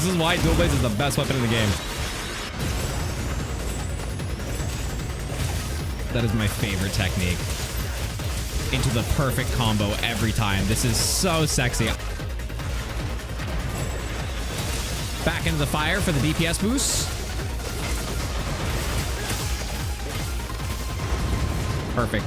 This is why dual blades is the best weapon in the game. That is my favorite technique. Into the perfect combo every time. This is so sexy. Back into the fire for the DPS boost. Perfect.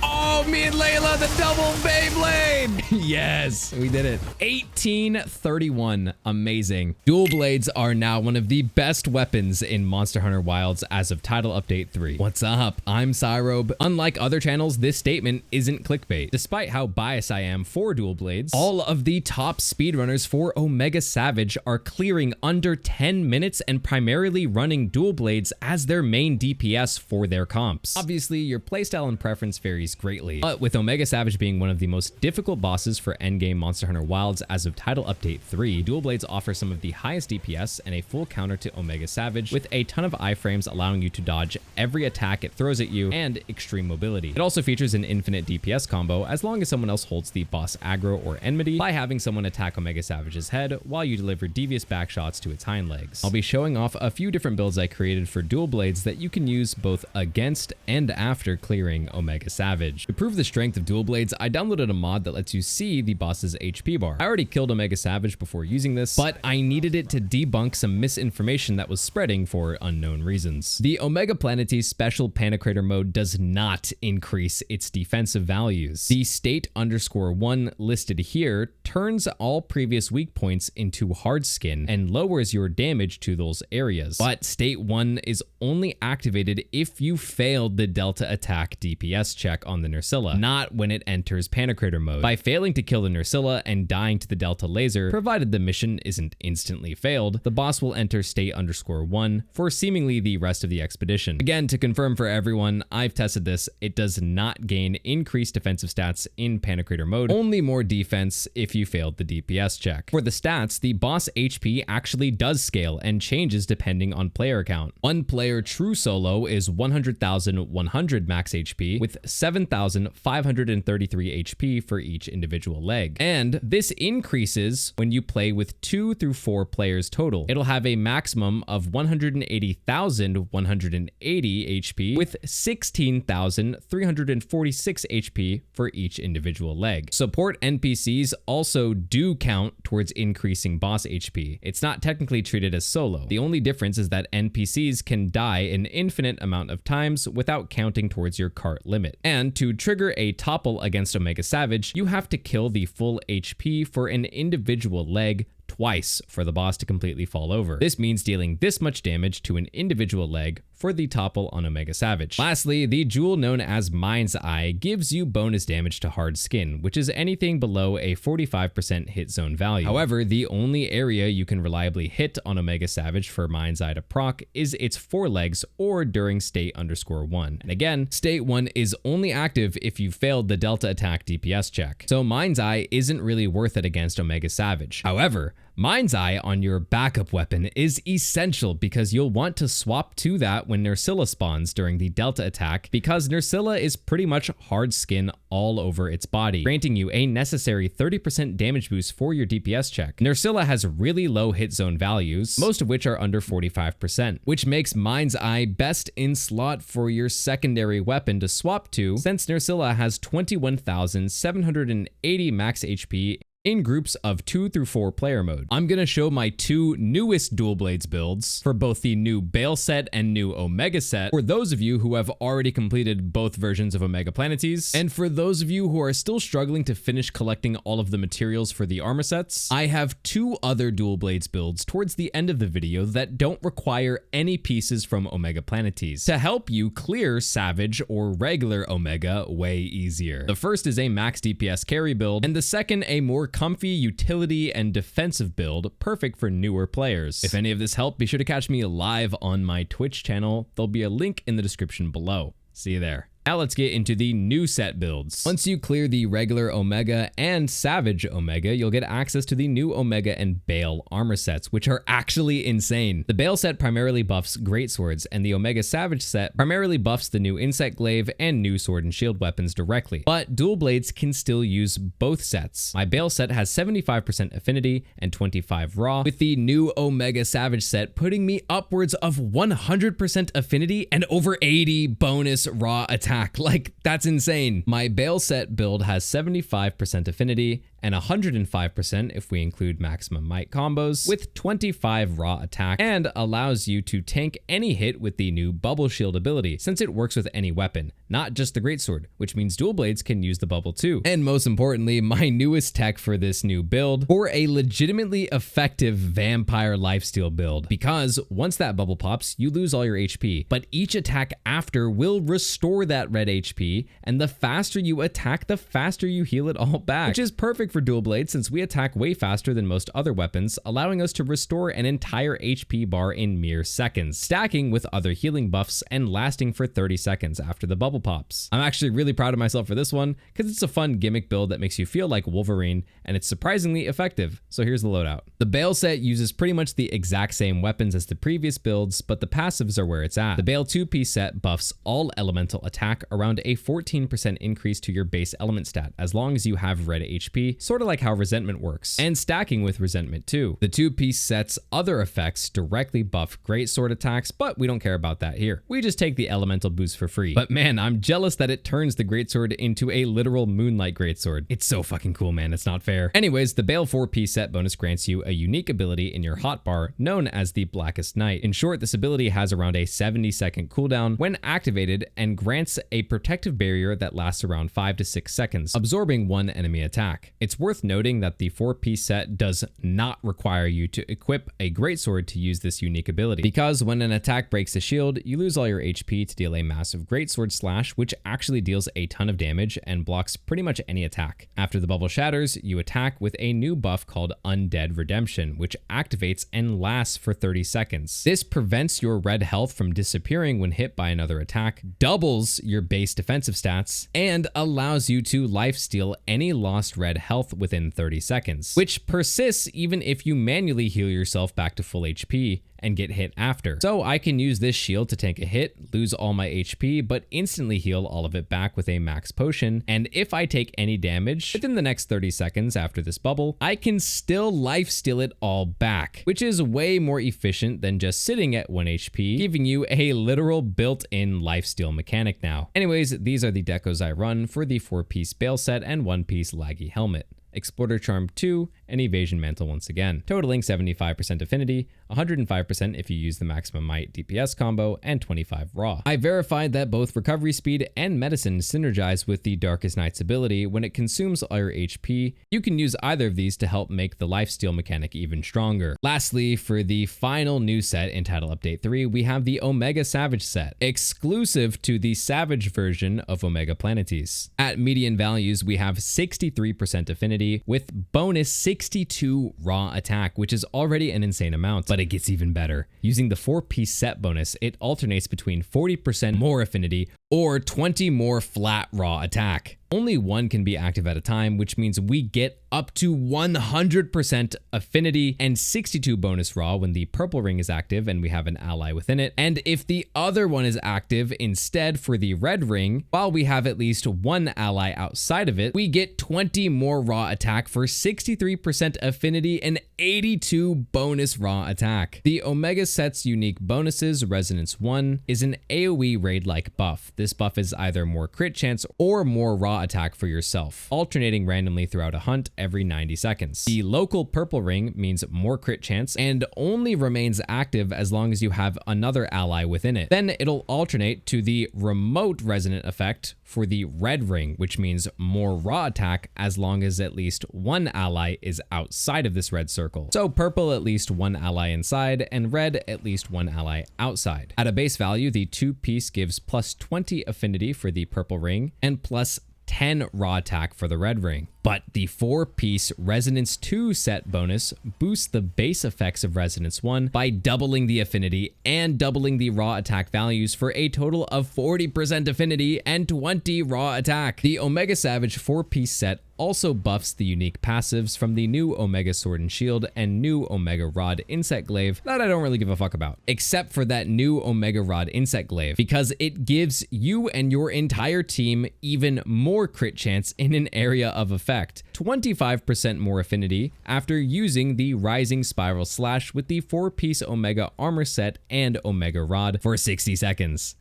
Oh, me and Layla, the double Beyblade. Yes, we did it. 1831. Amazing. Dual blades are now one of the best weapons in Monster Hunter Wilds as of Title Update 3. What's up? I'm SYROBE. Unlike other channels, this statement isn't clickbait. Despite how biased I am for dual blades, all of the top speedrunners for Omega Savage are clearing under 10 minutes and primarily running dual blades as their main DPS for their comps. Obviously, your playstyle and preference varies greatly, but with Omega Savage being one of the most difficult bosses for endgame Monster Hunter Wilds as of Title Update 3, dual blades offer some of the highest DPS and a full counter to Omega Savage with a ton of iframes allowing you to dodge every attack it throws at you and extreme mobility. It also features an infinite DPS combo as long as someone else holds the boss aggro or enmity by having someone attack Omega Savage's head while you deliver devious backshots to its hind legs. I'll be showing off a few different builds I created for dual blades that you can use both against and after clearing Omega Savage. To prove the strength of dual blades, I downloaded a mod that lets you see the boss's HP bar. I already killed Omega Savage before using this, but I needed it to debunk some misinformation that was spreading for unknown reasons. The Omega Planetes Special Panicrator mode does not increase its defensive values. The state_1 listed here turns all previous weak points into hard skin and lowers your damage to those areas. But state 1 is only activated if you failed the Delta Attack DPS check on the Nursilla, not when it enters Panicrator mode. By failing to kill the Nursilla and dying to the Delta Laser, provided the mission isn't instantly failed, the boss will enter state_1 for seemingly the rest of the expedition. Again, to confirm for everyone, I've tested this. It does not gain increased defensive stats in Panicrator mode, only more defense if you failed the DPS check. For the stats, the boss HP actually does scale and changes depending on player count. One player true solo is 100,100 max HP with 7,533 HP for each individual leg. And this increases when you play with 2 through 4 players total. It'll have a maximum of 180,180 HP with 16,346 HP for each individual leg. Support NPCs also do count towards increasing boss HP. It's not technically treated as solo. The only difference is that NPCs can die an infinite amount of times without counting towards your cart limit. And to trigger a topple against Omega Savage, you have to kill the full HP for an individual leg twice for the boss to completely fall over. This means dealing this much damage to an individual leg for the topple on Omega Savage. Lastly, the jewel known as Mind's Eye gives you bonus damage to hard skin, which is anything below a 45% hit zone value. However, the only area you can reliably hit on Omega Savage for Mind's Eye to proc is its forelegs or during state_1. And again, state 1 is only active if you failed the Delta Attack DPS check. So Mind's Eye isn't really worth it against Omega Savage. However, Mind's Eye on your backup weapon is essential because you'll want to swap to that when Nursilla spawns during the Delta Attack, because Nursilla is pretty much hard skin all over its body, granting you a necessary 30% damage boost for your DPS check. Nursilla has really low hit zone values, most of which are under 45%, which makes Mind's Eye best in slot for your secondary weapon to swap to, since Nursilla has 21,780 max HP in groups of 2 through 4 player mode. I'm gonna show my 2 newest dual blades builds for both the new Bale set and new Omega set for those of you who have already completed both versions of Omega Planetes, and for those of you who are still struggling to finish collecting all of the materials for the armor sets, I have 2 other dual blades builds towards the end of the video that don't require any pieces from Omega Planetes to help you clear Savage or regular Omega way easier. The first is a max DPS carry build, and the second a more comfy utility and defensive build, perfect for newer players. If any of this helped, be sure to catch me live on my Twitch channel. There'll be a link in the description below. See you there. Now let's get into the new set builds. Once you clear the regular Omega and Savage Omega, you'll get access to the new Omega and Bale Armor sets, which are actually insane. The Bale set primarily buffs greatswords, and the Omega Savage set primarily buffs the new Insect Glaive and new sword and shield weapons directly. But dual blades can still use both sets. My Bale set has 75% affinity and 25 raw, with the new Omega Savage set putting me upwards of 100% affinity and over 80 bonus raw attack. Like, that's insane. My Bale set build has 75% affinity and 105% if we include maximum might combos, with 25 raw attack, and allows you to tank any hit with the new bubble shield ability, since it works with any weapon, not just the greatsword, which means dual blades can use the bubble too. And most importantly, my newest tech for this new build, for a legitimately effective vampire lifesteal build, because once that bubble pops, you lose all your HP, but each attack after will restore that red HP, and the faster you attack, the faster you heal it all back, which is perfect for dual blades since we attack way faster than most other weapons, allowing us to restore an entire HP bar in mere seconds, stacking with other healing buffs and lasting for 30 seconds after the bubble pops. I'm actually really proud of myself for this one because it's a fun gimmick build that makes you feel like Wolverine, and it's surprisingly effective. So here's the loadout. The Bale set uses pretty much the exact same weapons as the previous builds, but the passives are where it's at. The Bale 2-piece set buffs all elemental attack around a 14% increase to your base element stat as long as you have red HP, sort of like how resentment works, and stacking with resentment too. The 2-piece set's other effects directly buff great sword attacks, but we don't care about that here. We just take the elemental boost for free. But man, I'm jealous that it turns the greatsword into a literal moonlight greatsword. It's so fucking cool, man. It's not fair. Anyways, the Bale 4-piece set bonus grants you a unique ability in your hotbar known as the Blackest Night. In short, this ability has around a 70-second cooldown when activated and grants a protective barrier that lasts around 5 to 6 seconds, absorbing one enemy attack. It's worth noting that the 4-piece set does not require you to equip a greatsword to use this unique ability, because when an attack breaks a shield, you lose all your HP to deal a massive greatsword slash, which actually deals a ton of damage and blocks pretty much any attack. After the bubble shatters, you attack with a new buff called Undead Redemption, which activates and lasts for 30 seconds. This prevents your red health from disappearing when hit by another attack, doubles your base defensive stats, and allows you to lifesteal any lost red health within 30 seconds, which persists even if you manually heal yourself back to full HP and get hit after. So I can use this shield to tank a hit, lose all my HP, but instantly heal all of it back with a max potion. And if I take any damage within the next 30 seconds after this bubble, I can still lifesteal it all back, which is way more efficient than just sitting at 1 HP, giving you a literal built-in lifesteal mechanic now. Anyways, these are the decos I run for the 4-piece Bale set and 1-piece Laggy helmet. Exploiter Charm 2, and Evasion Mantle once again, totaling 75% affinity, 105% if you use the maximum might DPS combo, and 25 raw. I verified that both recovery speed and medicine synergize with the Darkest Night's ability when it consumes all your HP. You can use either of these to help make the lifesteal mechanic even stronger. Lastly, for the final new set in Title Update 3, we have the Omega Savage set, exclusive to the Savage version of Omega Planetes. At median values, we have 63% affinity with bonus 62 raw attack, which is already an insane amount, but it gets even better. Using the 4-piece set bonus, it alternates between 40% more affinity or 20 more flat raw attack. Only one can be active at a time, which means we get up to 100% affinity and 62 bonus raw when the purple ring is active and we have an ally within it. And if the other one is active instead for the red ring, while we have at least one ally outside of it, we get 20 more raw attack for 63% affinity and 82 bonus raw attack. The Omega set's unique bonuses, Resonance 1, is an AoE raid-like buff. This buff is either more crit chance or more raw attack for yourself, alternating randomly throughout a hunt every 90 seconds. The local purple ring means more crit chance and only remains active as long as you have another ally within it. Then it'll alternate to the remote resonant effect for the red ring, which means more raw attack as long as at least one ally is outside of this red circle. So purple at least one ally inside and red at least one ally outside. At a base value, the 2-piece gives plus 20 affinity for the purple ring and plus 10 raw attack for the red ring. But the 4-piece Resonance 2 set bonus boosts the base effects of Resonance 1 by doubling the affinity and doubling the raw attack values for a total of 40% affinity and 20 raw attack. The Omega Savage 4-piece set also buffs the unique passives from the new Omega Sword and Shield and new Omega Rod Insect Glaive that I don't really give a fuck about, except for that new Omega Rod Insect Glaive, because it gives you and your entire team even more crit chance in an area of effect. 25% more affinity after using the Rising Spiral Slash with the 4-piece Omega Armor set and Omega Rod for 60 seconds.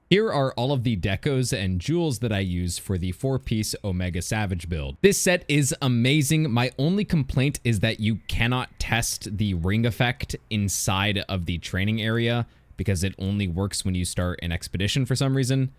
Here are all of the decos and jewels that I use for the 4-piece Omega Savage build. This set is amazing. My only complaint is that you cannot test the ring effect inside of the training area because it only works when you start an expedition for some reason.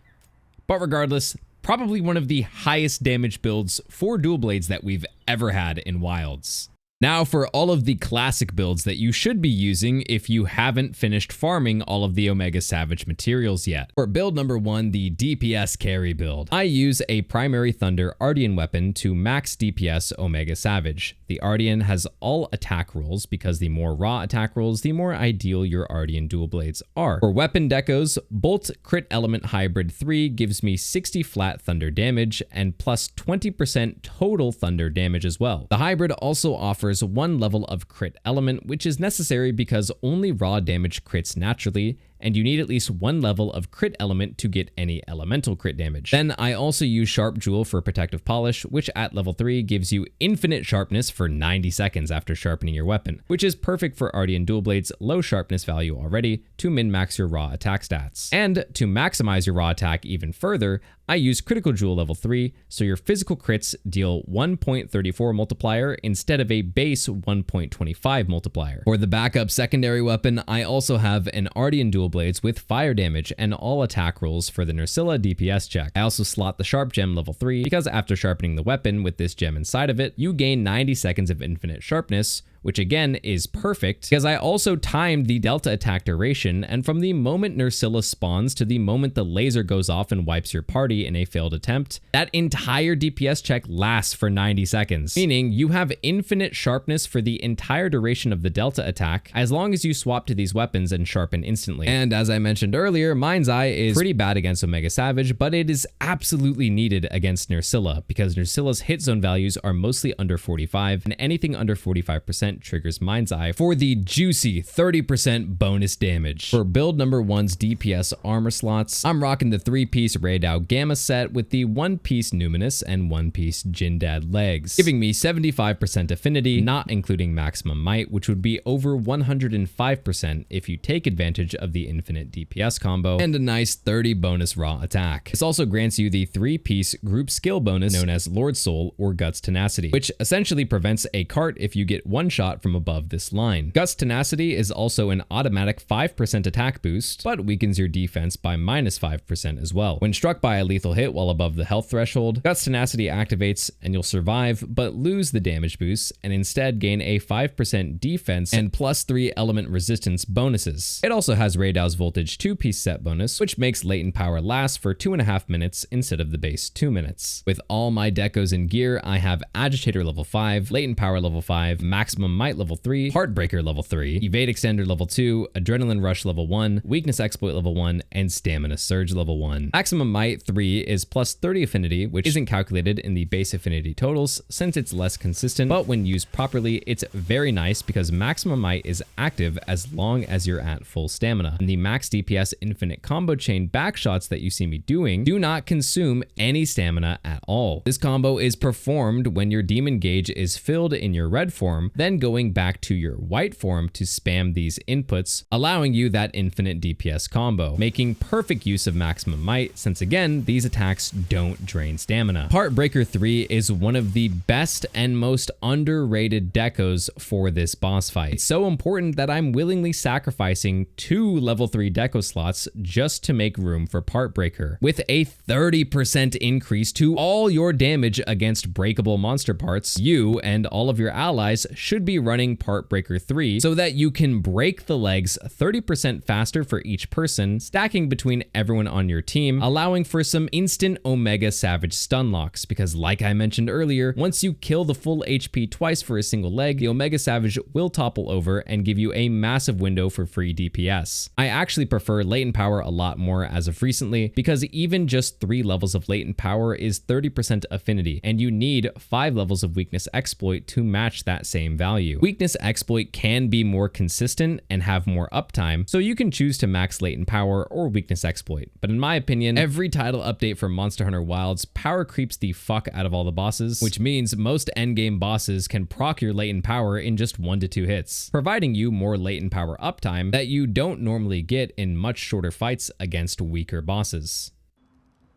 But regardless, probably one of the highest damage builds for dual blades that we've ever had in Wilds. Now for all of the classic builds that you should be using if you haven't finished farming all of the Omega Savage materials yet. For build number 1, the DPS carry build, I use a primary Thunder Ardian weapon to max DPS Omega Savage. The Ardian has all attack rolls because the more raw attack rolls, the more ideal your Ardian dual blades are. For weapon decos, Bolt Crit Element Hybrid 3 gives me 60 flat thunder damage and plus 20% total thunder damage as well. The hybrid also offers 1 level of crit element, which is necessary because only raw damage crits naturally, and you need at least 1 level of crit element to get any elemental crit damage. Then I also use Sharp Jewel for protective polish, which at level 3 gives you infinite sharpness for 90 seconds after sharpening your weapon, which is perfect for Ardian dual blades low sharpness value already to min-max your raw attack stats. And to maximize your raw attack even further, I use Critical Jewel level 3, so your physical crits deal 1.34 multiplier instead of a base 1.25 multiplier. For the backup secondary weapon, I also have an Ardian dual blades with fire damage and all attack rolls for the Nursilla DPS check. I also slot the Sharp Gem level 3 because after sharpening the weapon with this gem inside of it, you gain 90 seconds of infinite sharpness, which again is perfect because I also timed the delta attack duration, and from the moment Nursilla spawns to the moment the laser goes off and wipes your party in a failed attempt, that entire DPS check lasts for 90 seconds, meaning you have infinite sharpness for the entire duration of the delta attack as long as you swap to these weapons and sharpen instantly. And as I mentioned earlier, Mind's Eye is pretty bad against Omega Savage, but it is absolutely needed against Nursilla because Nursilla's hit zone values are mostly under 45, and anything under 45% triggers Mind's Eye for the juicy 30% bonus damage. For build number 1's DPS armor slots, I'm rocking the 3-piece Raydao Gamma set with the 1-piece Numinous and 1-piece Jindad legs, giving me 75% affinity, not including maximum might, which would be over 105% if you take advantage of the infinite DPS combo, and a nice 30 bonus raw attack. This also grants you the 3-piece group skill bonus known as Lord Soul or Guts Tenacity, which essentially prevents a cart if you get one shot from above this line. Guts Tenacity is also an automatic 5% attack boost, but weakens your defense by -5% as well. When struck by a lethal hit while above the health threshold, Guts Tenacity activates and you'll survive but lose the damage boost and instead gain a 5% defense and +3 element resistance bonuses. It also has Raydao's Voltage 2-piece set bonus, which makes latent power last for 2.5 minutes instead of the base 2 minutes. With all my decos and gear, I have Agitator level 5, latent power level 5, maximum might level 3, Heartbreaker level 3, Evade Extender level 2, Adrenaline Rush level 1, Weakness Exploit level 1, and Stamina Surge level 1. Maximum might 3 is +30 affinity, which isn't calculated in the base affinity totals since it's less consistent, but when used properly, it's very nice because maximum might is active as long as you're at full stamina. And the max DPS infinite combo chain backshots that you see me doing do not consume any stamina at all. This combo is performed when your demon gauge is filled in your red form, then going back to your white form to spam these inputs, allowing you that infinite DPS combo, making perfect use of maximum might since again, these attacks don't drain stamina. Heartbreaker 3 is one of the best and most underrated decos for this boss fight. It's so important that I'm willingly sacrificing 2 level 3 deco slots just to make room for Heartbreaker, with a 30% increase to all your damage against breakable monster parts. You and all of your allies should be be running Part Breaker 3 so that you can break the legs 30% faster for each person, stacking between everyone on your team, allowing for some instant Omega Savage stun locks, because like I mentioned earlier, once you kill the full HP twice for a single leg, the Omega Savage will topple over and give you a massive window for free DPS. I actually prefer latent power a lot more as of recently, because even just 3 levels of latent power is 30% affinity, and you need 5 levels of weakness exploit to match that same value. Weakness exploit can be more consistent and have more uptime, so you can choose to max latent power or weakness exploit. But in my opinion, every title update for Monster Hunter Wilds power creeps the fuck out of all the bosses, which means most endgame bosses can proc your latent power in just 1 to 2 hits, providing you more latent power uptime that you don't normally get in much shorter fights against weaker bosses.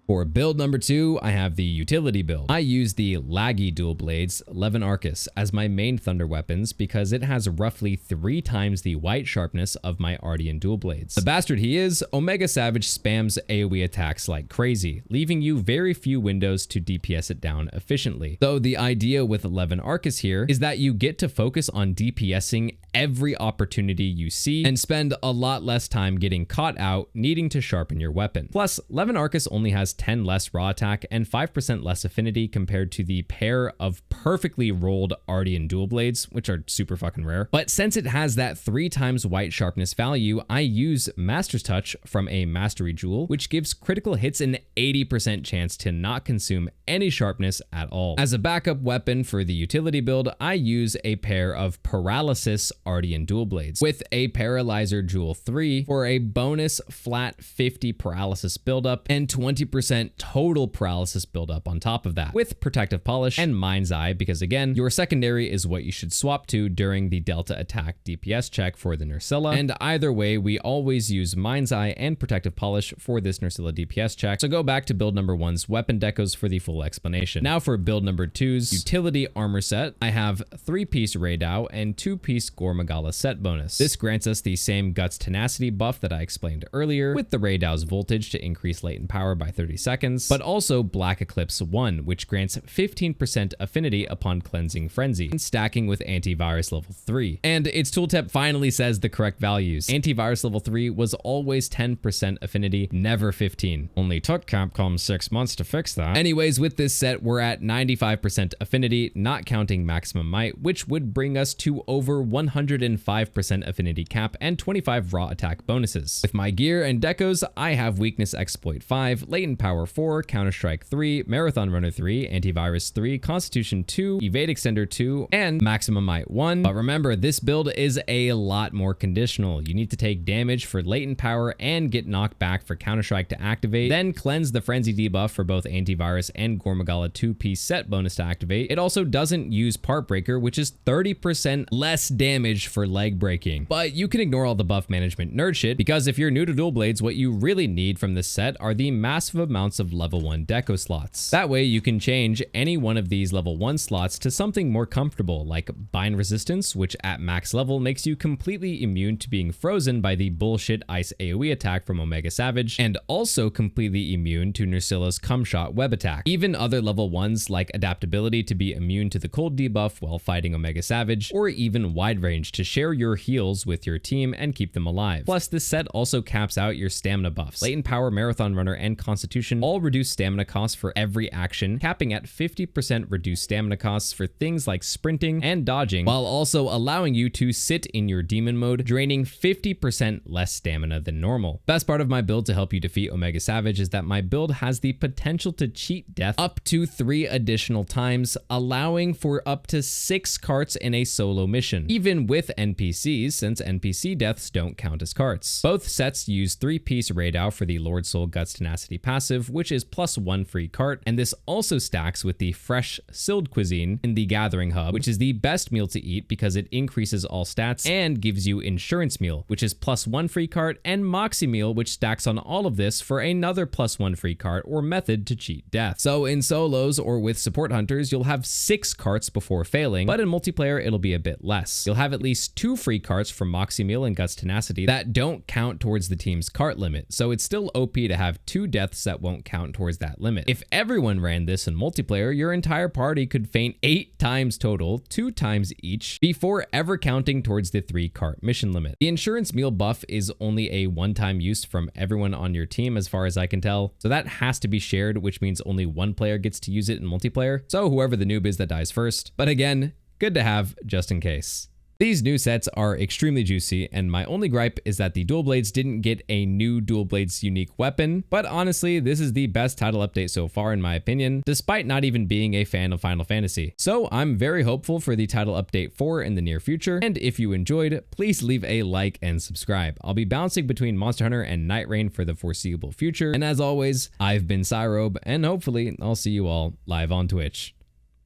For build number 2, I have the utility build. I use the laggy dual blades Levin Arcus as my main thunder weapons because it has roughly 3 times the white sharpness of my Ardean dual blades. The bastard he is, Omega Savage spams AoE attacks like crazy, leaving you very few windows to DPS it down efficiently. Though the idea with Levin Arcus here is that you get to focus on DPSing every opportunity you see and spend a lot less time getting caught out needing to sharpen your weapon. Plus, Levin Arcus only has 10 less raw attack and 5% less affinity compared to the pair of perfectly rolled Ardean dual blades, which are super fucking rare. But since it has that 3 times white sharpness value, I use Master's Touch from a Mastery Jewel, which gives critical hits an 80% chance to not consume any sharpness at all. As a backup weapon for the utility build, I use a pair of Paralysis Ardean dual blades with a Paralyzer Jewel 3 for a bonus flat 50 paralysis buildup and 20% total paralysis buildup on top of that, with Protective Polish and Mind's Eye, because again, your secondary is what you should swap to during the Delta attack DPS check for the Nursilla, and either way, we always use Mind's Eye and Protective Polish for this Nursilla DPS check, so go back to build number 1's weapon decos for the full explanation. Now for build number 2's utility armor set, I have 3-piece Raydao and 2-piece Gormagala set bonus. This grants us the same Guts Tenacity buff that I explained earlier, with the Raydao's voltage to increase latent power by 30 seconds, but also Black Eclipse 1, which grants 15% affinity upon cleansing frenzy, and stacking with antivirus level 3. And its tooltip finally says the correct values. Antivirus level 3 was always 10% affinity, never 15. Only took Capcom 6 months to fix that. Anyways, with this set, we're at 95% affinity, not counting maximum might, which would bring us to over 105% affinity cap and 25 raw attack bonuses. With my gear and decos, I have weakness exploit 5, latent power 4, Counter-Strike 3, Marathon Runner 3, Antivirus 3, Constitution 2, Evade Extender 2, and Maximum Might 1. But remember, this build is a lot more conditional. You need to take damage for latent power and get knocked back for Counter-Strike to activate, then cleanse the Frenzy debuff for both Antivirus and Gormagala 2-piece set bonus to activate. It also doesn't use Part Breaker, which is 30% less damage for leg breaking. But you can ignore all the buff management nerd shit, because if you're new to dual blades, what you really need from this set are the massive amounts of level 1 deco slots. That way you can change any one of these level 1 slots to something more comfortable, like Bind Resistance, which at max level makes you completely immune to being frozen by the bullshit ice AoE attack from Omega Savage, and also completely immune to Nursilla's Cum Shot web attack. Even other level 1s like Adaptability to be immune to the cold debuff while fighting Omega Savage, or even Wide Range to share your heals with your team and keep them alive. Plus, this set also caps out your stamina buffs. Latent Power, Marathon Runner, and Constitution all reduce stamina costs for every action, capping at 50% reduced stamina costs for things like sprinting and dodging, while also allowing you to sit in your demon mode, draining 50% less stamina than normal. Best part of my build to help you defeat Omega Savage is that my build has the potential to cheat death up to 3 additional times, allowing for up to 6 carts in a solo mission, even with NPCs, since NPC deaths don't count as carts. Both sets use 3-piece Raydao for the Lord Soul Guts Tenacity passive, which is +1 free cart, and this also stacks with the fresh Sild Cuisine in the Gathering Hub, which is the best meal to eat because it increases all stats and gives you Insurance Meal, which is +1 free cart, and Moxie Meal, which stacks on all of this for another +1 free cart or method to cheat death. So in solos or with support hunters, you'll have 6 carts before failing, but in multiplayer, it'll be a bit less. You'll have at least 2 free carts from Moxie Meal and Guts Tenacity that don't count towards the team's cart limit, so it's still OP to have 2 deaths at that won't count towards that limit. If everyone ran this in multiplayer, your entire party could faint 8 times total, 2 times each, before ever counting towards the 3 cart mission limit. The insurance meal buff is only a one-time use from everyone on your team as far as I can tell, so that has to be shared, which means only one player gets to use it in multiplayer, so whoever the noob is that dies first. But again, good to have just in case. These new sets are extremely juicy, and my only gripe is that the dual blades didn't get a new dual blades unique weapon, but honestly, this is the best title update so far in my opinion, despite not even being a fan of Final Fantasy. So I'm very hopeful for the title update 4 in the near future, and if you enjoyed, please leave a like and subscribe. I'll be bouncing between Monster Hunter and Night Rain for the foreseeable future, and as always, I've been SYROBE, and hopefully I'll see you all live on Twitch.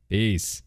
Peace.